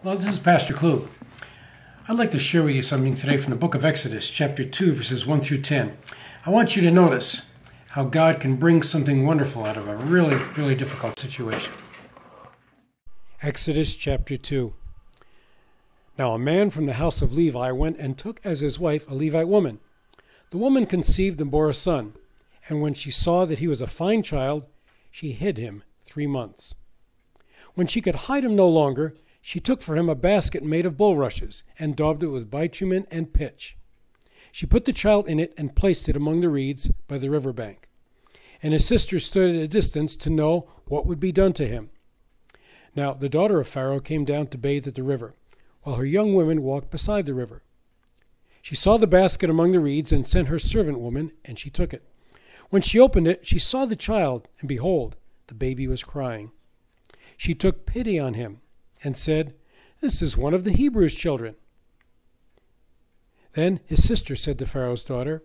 Well, this is Pastor Clue. I'd like to share with you something today from the book of Exodus, chapter 2, verses 1 through 10. I want you to notice how God can bring something wonderful out of a really, really difficult situation. Exodus chapter 2. Now a man from the house of Levi went and took as his wife a Levite woman. The woman conceived and bore a son, and when she saw that he was a fine child, she hid him 3 months. When she could hide him no longer, she took for him a basket made of bulrushes and daubed it with bitumen and pitch. She put the child in it and placed it among the reeds by the river bank. And his sister stood at a distance to know what would be done to him. Now the daughter of Pharaoh came down to bathe at the river, while her young women walked beside the river. She saw the basket among the reeds and sent her servant woman, and she took it. When she opened it, she saw the child, and behold, the baby was crying. She took pity on him and said, "This is one of the Hebrews' children." Then his sister said to Pharaoh's daughter,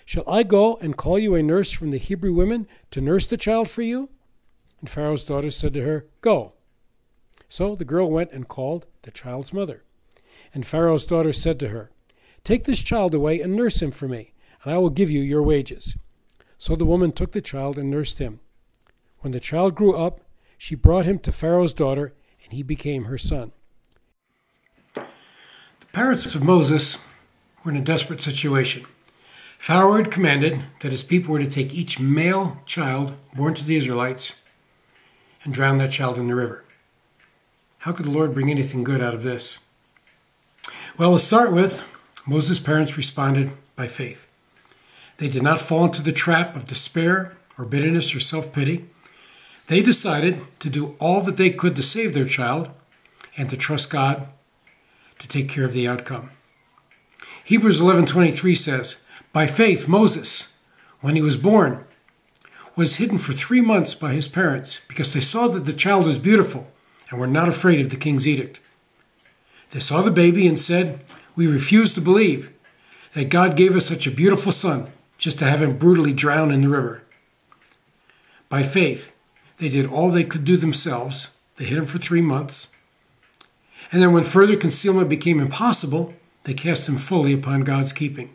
"Shall I go and call you a nurse from the Hebrew women to nurse the child for you?" And Pharaoh's daughter said to her, "Go." So the girl went and called the child's mother. And Pharaoh's daughter said to her, "Take this child away and nurse him for me, and I will give you your wages." So the woman took the child and nursed him. When the child grew up, she brought him to Pharaoh's daughter, and he became her son. The parents of Moses were in a desperate situation. Pharaoh had commanded that his people were to take each male child born to the Israelites and drown that child in the river. How could the Lord bring anything good out of this? Well, to start with, Moses' parents responded by faith. They did not fall into the trap of despair or bitterness or self-pity. They decided to do all that they could to save their child and to trust God to take care of the outcome. Hebrews 11:23 says, "By faith Moses, when he was born, was hidden for 3 months by his parents because they saw that the child was beautiful and were not afraid of the king's edict. They saw the baby and said, 'We refuse to believe that God gave us such a beautiful son just to have him brutally drown in the river.' By faith, they did all they could do themselves. They hid him for 3 months. And then when further concealment became impossible, they cast him fully upon God's keeping."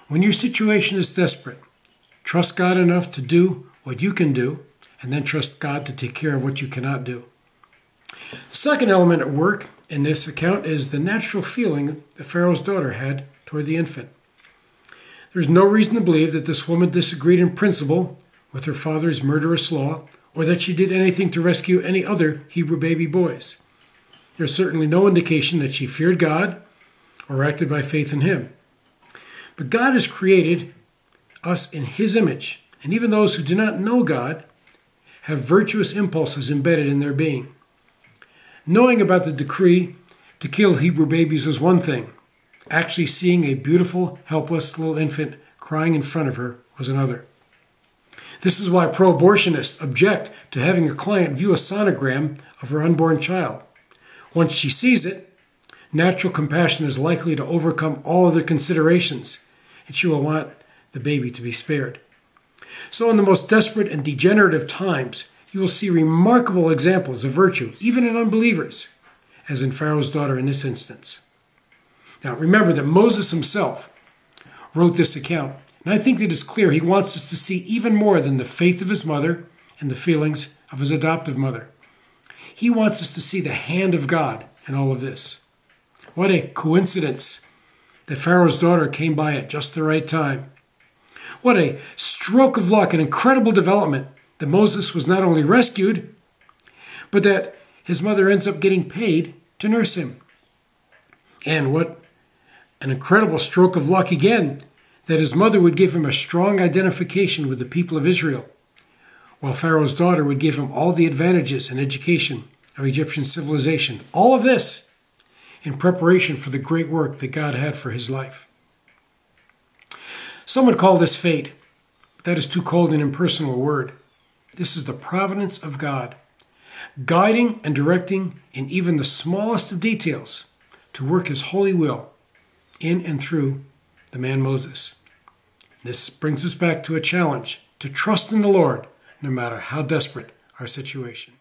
When your situation is desperate, trust God enough to do what you can do, and then trust God to take care of what you cannot do. The second element at work in this account is the natural feeling that Pharaoh's daughter had toward the infant. There's no reason to believe that this woman disagreed in principle with her father's murderous law, or that she did anything to rescue any other Hebrew baby boys. There's certainly no indication that she feared God or acted by faith in him. But God has created us in his image, and even those who do not know God have virtuous impulses embedded in their being. Knowing about the decree to kill Hebrew babies was one thing. Actually seeing a beautiful, helpless little infant crying in front of her was another. This is why pro-abortionists object to having a client view a sonogram of her unborn child. Once she sees it, natural compassion is likely to overcome all other considerations, and she will want the baby to be spared. So in the most desperate and degenerative times, you will see remarkable examples of virtue, even in unbelievers, as in Pharaoh's daughter in this instance. Now remember that Moses himself wrote this account, and I think that it's clear he wants us to see even more than the faith of his mother and the feelings of his adoptive mother. He wants us to see the hand of God in all of this. What a coincidence that Pharaoh's daughter came by at just the right time. What a stroke of luck, an incredible development that Moses was not only rescued, but that his mother ends up getting paid to nurse him. And what an incredible stroke of luck again, that his mother would give him a strong identification with the people of Israel, while Pharaoh's daughter would give him all the advantages and education of Egyptian civilization. All of this in preparation for the great work that God had for his life. Some would call this fate, but that is too cold and impersonal a word. This is the providence of God, guiding and directing in even the smallest of details to work his holy will in and through the man Moses. This brings us back to a challenge to trust in the Lord no matter how desperate our situation.